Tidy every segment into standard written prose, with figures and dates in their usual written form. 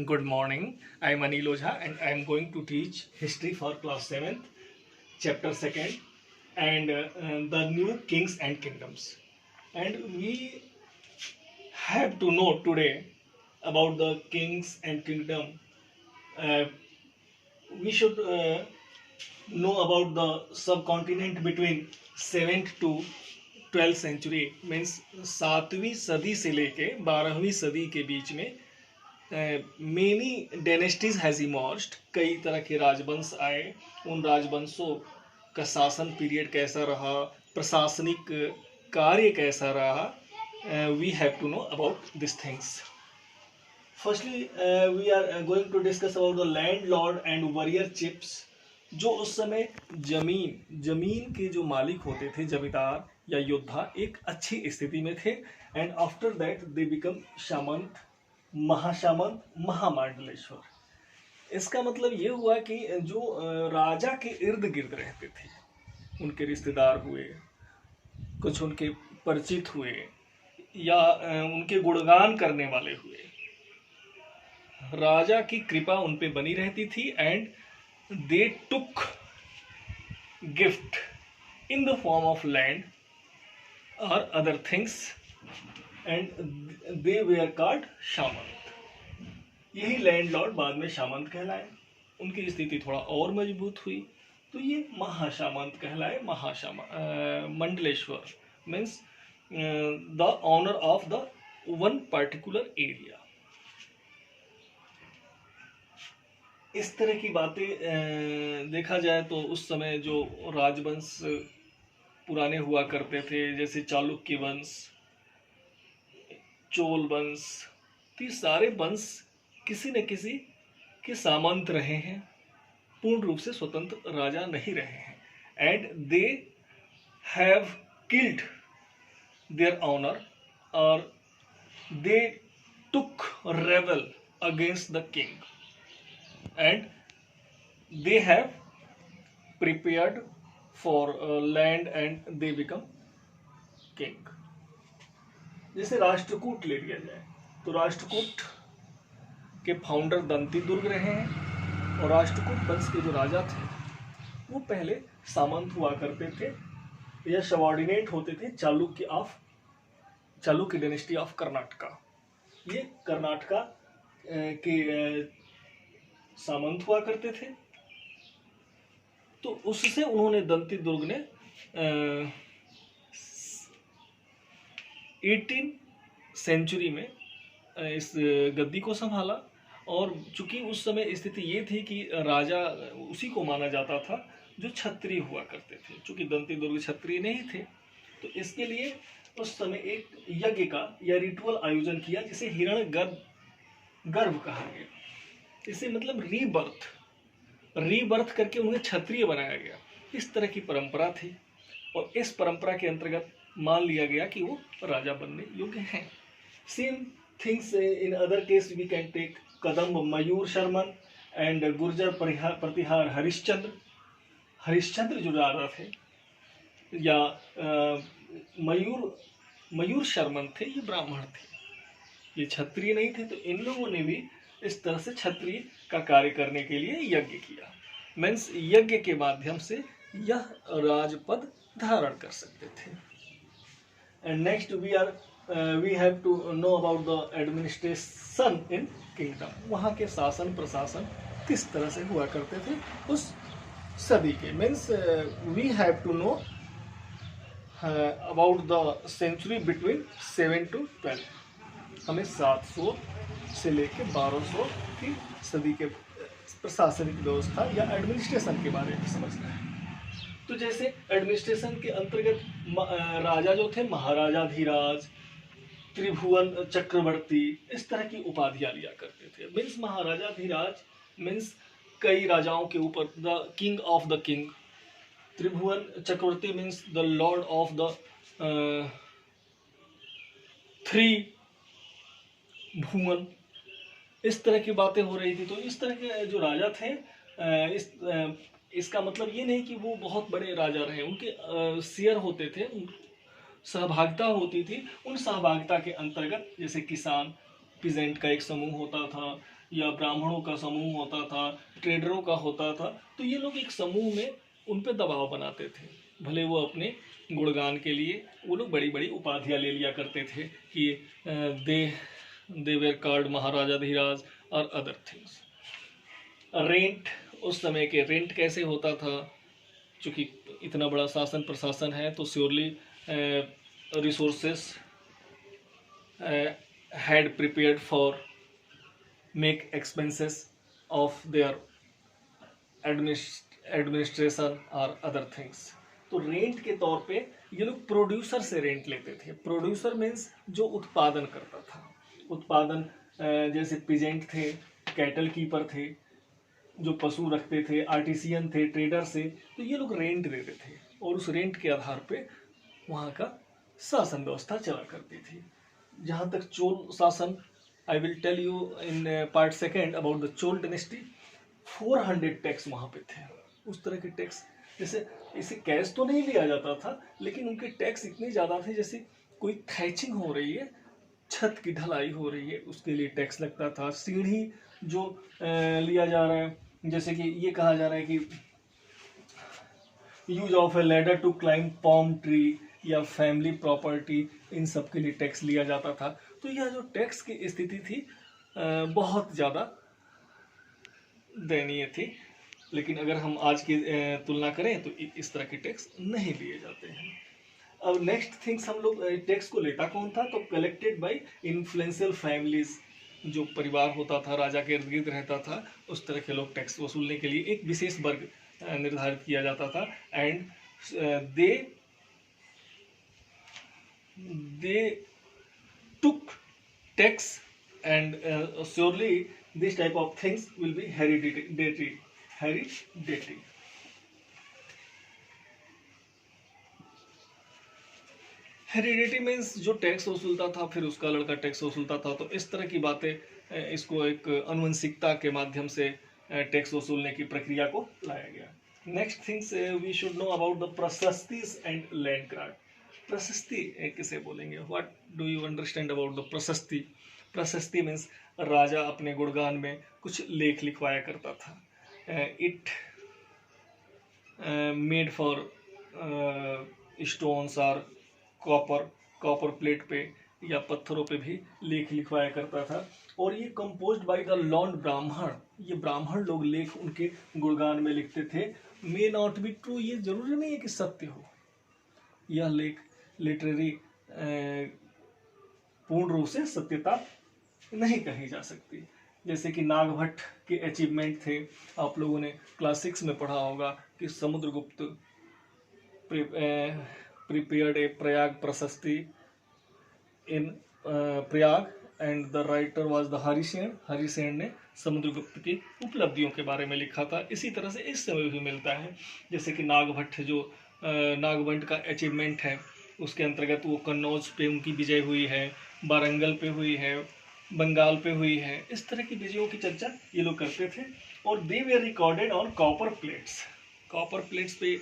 Good morning. I am Anil Ojha and I am going to teach history for class 7th, chapter 2nd, and the new kings and kingdoms. And we have to know today about the kings and kingdom. Uh, we should know about the subcontinent between 7th to 12th century, means 7वीं सदी से लेके 12वीं सदी के बीच में many डेनेस्टीज has emerged, कई तरह के राजवंश आए। उन राजवंशों का शासन पीरियड कैसा रहा, प्रशासनिक कार्य कैसा रहा, we have to know about this things. Firstly we are going to discuss about the landlord and warrior chiefs, जो उस समय जमीन के जो मालिक होते थे, जमींदार या योद्धा, एक अच्छी स्थिति में थे। And after that they become सामंत, महासामंत, महामंडलेश्वर। इसका मतलब ये हुआ कि जो राजा के इर्द गिर्द रहते थे, उनके रिश्तेदार हुए, कुछ उनके परिचित हुए या उनके गुणगान करने वाले हुए, राजा की कृपा उन पे बनी रहती थी। And they took gift in the form of land और other things and they were called सामंत। यही लैंडलॉर्ड बाद में सामंत कहलाए। उनकी स्थिति थोड़ा और मजबूत हुई तो ये महासामंत कहलाए। मंडलेश्वर means the honour of the one particular area. इस तरह की बातें देखा जाए तो उस समय जो राजवंश पुराने हुआ करते थे, जैसे चालुक्य वंश, चोल वंश, तो ये सारे वंश किसी न किसी के सामंत रहे हैं, पूर्ण रूप से स्वतंत्र राजा नहीं रहे हैं। And they have killed their honour और they took rebel against the king and they have prepared for land and they become king. जैसे राष्ट्रकूट ले लिया जाए तो राष्ट्रकूट के फाउंडर दंती दुर्ग रहे हैं और राष्ट्रकूट वंश के जो राजा थे वो पहले सामंत हुआ करते थे या सबऑर्डिनेट होते थे चालुक्य डायनेस्टी ऑफ कर्नाटका। ये कर्नाटका के सामंत हुआ करते थे। तो उससे उन्होंने दंती दुर्ग ने 18 सेंचुरी में इस गद्दी को संभाला। और चूंकि उस समय स्थिति ये थी कि राजा उसी को माना जाता था जो क्षत्रिय हुआ करते थे। चूंकि दंती दुर्ग क्षत्रिय नहीं थे तो इसके लिए उस समय एक यज्ञ का या रिचुअल आयोजन किया जिसे हिरण्य गर्भ कहा गया। इसे मतलब रीबर्थ करके उन्हें क्षत्रिय बनाया गया। इस तरह की परंपरा थी और इस परंपरा के अंतर्गत मान लिया गया कि वो राजा बनने योग्य हैं। Same things in other case we can take Kadamba Mayur Sharman and Gurjara Pratihara Harishchandra जो राजा थे, या मयूर शर्मन थे, ये ब्राह्मण थे, ये क्षत्रिय नहीं थे। तो इन लोगों ने भी इस तरह से क्षत्रिय का कार्य करने के लिए यज्ञ किया। मीन्स यज्ञ के माध्यम से यह राजपद धारण कर सकते थे। And next we have to know about the administration in kingdom. वहाँ के शासन प्रशासन किस तरह से हुआ करते थे उस सदी के। Means we have to know about the century between 7 to 12। हमें 700 से लेकर 1200 की सदी के प्रशासनिक व्यवस्था या एडमिनिस्ट्रेशन के बारे में समझना है। तो जैसे एडमिनिस्ट्रेशन के अंतर्गत राजा जो थे महाराजाधिराज, त्रिभुवन चक्रवर्ती, इस तरह की उपाधियां लिया करते थे। मीन्स महाराजाधिराज मीन्स कई राजाओं के ऊपर, the king of the king. त्रिभुवन चक्रवर्ती means the lord of the 3 भुवन। इस तरह की बातें हो रही थी। तो इस तरह के जो राजा थे, इसका मतलब ये नहीं कि वो बहुत बड़े राजा रहे। उनके शेयर होते थे, सहभागिता होती थी। उन सहभागिता के अंतर्गत जैसे किसान, पीजेंट का एक समूह होता था, या ब्राह्मणों का समूह होता था, ट्रेडरों का होता था, तो ये लोग एक समूह में उन पे दबाव बनाते थे। भले वो अपने गुणगान के लिए वो लोग बड़ी बड़ी उपाधियाँ ले लिया करते थे कि दे वेर कॉल्ड महाराजा धीराज और अदर थिंग्स। रेंट, उस समय के रेंट कैसे होता था, चूँकि इतना बड़ा शासन प्रशासन है तो surely resources had prepared for make expenses of their administration or other things। तो रेंट के तौर पे ये लोग प्रोड्यूसर से रेंट लेते थे। प्रोड्यूसर मीन्स जो उत्पादन करता था, उत्पादन जैसे पीजेंट थे, कैटल कीपर थे, जो पशु रखते थे, आर्टिसियन थे, ट्रेडर से, तो ये लोग रेंट देते थे और उस रेंट के आधार पे वहाँ का शासन व्यवस्था चला करती थी। जहाँ तक चोल शासन, I will tell you in part second about the Chola dynasty. 400 tax वहाँ पे थे। उस तरह के टैक्स, जैसे इसे कैश तो नहीं लिया जाता था, लेकिन उनके टैक्स इतने ज़्यादा थे, जैसे कोई थैचिंग हो रही है, छत की ढलाई हो रही है, उसके लिए टैक्स लगता था। सीढ़ी जो लिया जा रहा है, जैसे कि ये कहा जा रहा है कि use of a ladder to climb palm tree या फैमिली प्रॉपर्टी, इन सब के लिए टैक्स लिया जाता था। तो यह जो टैक्स की स्थिति थी बहुत ज़्यादा दयनीय थी। लेकिन अगर हम आज की तुलना करें तो इस तरह के टैक्स नहीं लिए जाते हैं। अब नेक्स्ट थिंग्स, हम लोग टैक्स को लेता कौन था, तो कलेक्टेड बाय इन्फ्लुएंशियल फैमिलीज। जो परिवार होता था, राजा के इर्द गिर्द रहता था, उस तरह के लोग टैक्स वसूलने के लिए एक विशेष वर्ग निर्धारित किया जाता था। And they took tax and surely this type of things will be hereditary। Heredity means जो टैक्स वसूलता था फिर उसका लड़का टैक्स वसूलता था, तो इस तरह की बातें, इसको एक अनुवंशिकता के माध्यम से टैक्स वसूलने की प्रक्रिया को लाया गया। Next things we should know about the prashastis and land grant. प्रशस्ति किसे बोलेंगे, what do you understand about the prashasti. Prashasti means राजा अपने गुणगान में कुछ लेख लिखवाया करता था। इट मेड फॉर स्टोन्स और कॉपर प्लेट पे या पत्थरों पे भी लेख लिखवाया करता था। और ये कंपोज्ड बाय द लॉन्ड ब्राह्मण, ये ब्राह्मण लोग लेख उनके गुणगान में लिखते थे। मे नॉट बी ट्रू, ये जरूरी नहीं है कि सत्य हो, यह लेख लिटरेरी पूर्ण रूप से सत्यता नहीं कही जा सकती। जैसे कि नागभट्ट के अचीवमेंट थे, आप लोगों ने क्लास 6 में पढ़ा होगा कि Samudragupta prepared a Prayag Prashasti in Prayag and the writer was the Harisena. Harisena ने समुद्रगुप्त की उपलब्धियों के बारे में लिखा था। इसी तरह से इस समय भी मिलता है, जैसे कि नागभट्ट जो नागभट्ट का अचीवमेंट है, उसके अंतर्गत वो कन्नौज पे उनकी विजय हुई है, वारंगल पे हुई है, बंगाल पे हुई है। इस तरह की विजयों की चर्चा ये लोग करते थे। और they were recorded on copper plates. Copper plates पे,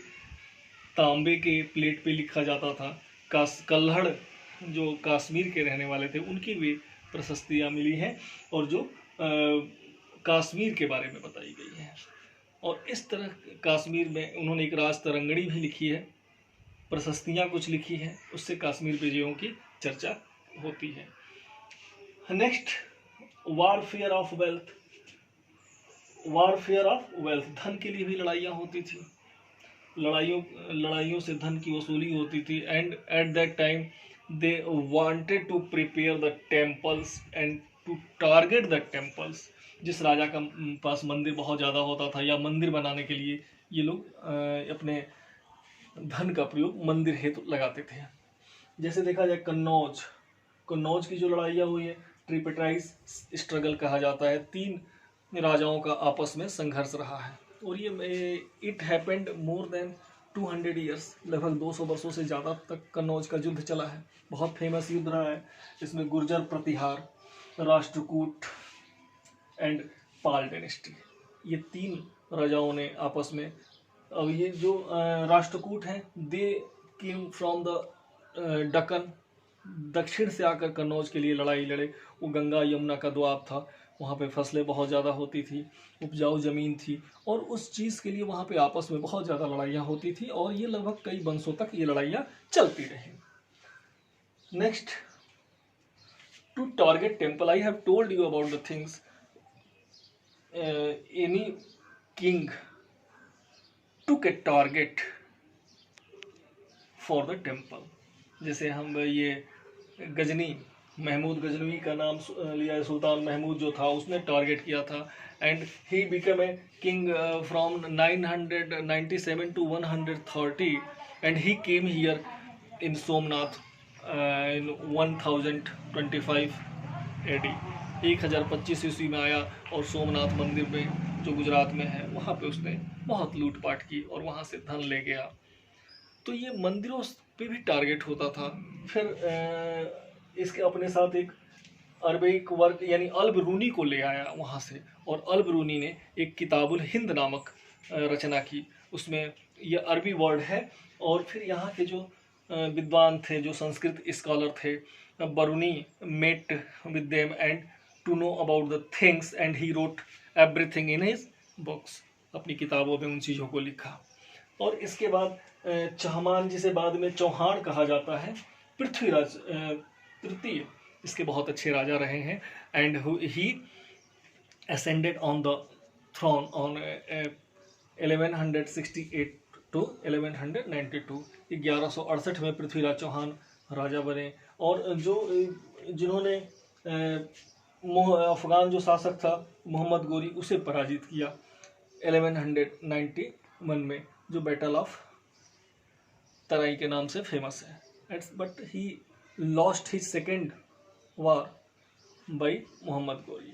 तांबे के प्लेट पे लिखा जाता था। कल्हड़ जो कश्मीर के रहने वाले थे, उनकी भी प्रशस्तियाँ मिली हैं और जो कश्मीर के बारे में बताई गई है। और इस तरह कश्मीर में उन्होंने एक राज तरंगणी भी लिखी है, प्रशस्तियाँ कुछ लिखी हैं, उससे कश्मीर विजयों की चर्चा होती है। Next, warfare of wealth. Warfare of wealth, धन के लिए भी लड़ाइयाँ होती थी, लड़ाइयों से धन की वसूली होती थी। And at that time they wanted to prepare the temples and to target the temples. जिस राजा का पास मंदिर बहुत ज़्यादा होता था या मंदिर बनाने के लिए ये लोग अपने धन का प्रयोग मंदिर हेतु लगाते थे। जैसे देखा जाए कन्नौज की जो लड़ाइयाँ हुई है, ट्रिपेट्राइज स्ट्रगल कहा जाता है। 3 राजाओं का आपस में संघर्ष रहा है और ये it happened more than 200 years, लगभग 200 वर्षों से ज़्यादा तक कन्नौज का युद्ध चला है। बहुत फेमस युद्ध रहा है। इसमें गुर्जर प्रतिहार, राष्ट्रकूट एंड पाल डायनेस्टी, ये 3 राजाओं ने आपस में, अब ये जो राष्ट्रकूट हैं, दे केम फ्रॉम द दक्कन, दक्षिण से आकर कन्नौज के लिए लड़ाई लड़े। वो गंगा यमुना का द्वाब था, वहाँ पे फसलें बहुत ज़्यादा होती थी, उपजाऊ ज़मीन थी, और उस चीज़ के लिए वहाँ पे आपस में बहुत ज़्यादा लड़ाइयाँ होती थी, और ये लगभग कई वंशों तक ये लड़ाइयाँ चलती रही। Next, to target temple, I have told you about the things any king took a target for the temple। जैसे हम ये गजनी, महमूद गजनवी का नाम लिया है, सुल्तान महमूद जो था उसने टारगेट किया था, and he become a king from 997 to 130, and he came here in Somnath in 1025 AD। 1025 ईस्वी में आया और सोमनाथ मंदिर में जो गुजरात में है वहाँ पे उसने बहुत लूटपाट की और वहाँ से धन ले गया। तो ये मंदिरों पे भी टारगेट होता था। फिर इसके अपने साथ एक अरबिक वर्क यानी अल बिरूनी को ले आया वहाँ से, और अल बिरूनी ने एक किताबुल हिंद नामक रचना की। उसमें यह अरबी वर्ड है, और फिर यहाँ के जो विद्वान थे, जो संस्कृत स्कॉलर थे, Baruni met with them and to know about the things, and he wrote everything in his books. अपनी किताबों में उन चीज़ों को लिखा। और इसके बाद चहमान, जिसे बाद में चौहान कहा जाता है, पृथ्वीराज तृतीय इसके बहुत अच्छे राजा रहे हैं, and he ascended on the throne on 1168 to 1192। 1168 में पृथ्वीराज चौहान राजा बने, और जिन्होंने अफगान जो शासक था मोहम्मद गोरी, उसे पराजित किया 1191 में, जो बैटल ऑफ तराई के नाम से फेमस है। But he lost his second war by Mohammad Ghori.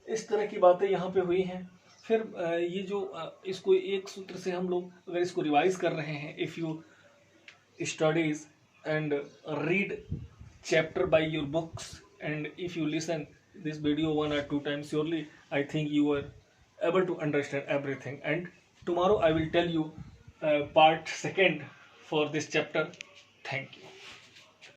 इस तरह की बातें यहाँ पे हुई हैं। फिर ये जो इसको एक सूत्र से हम लोग अगर इसको रिवाइज कर रहे हैं, if you studies and read chapter by your books, and if you listen this video 1 or 2 times, surely I think you are able to understand everything, and tomorrow I will tell you part second for this chapter. Thank you.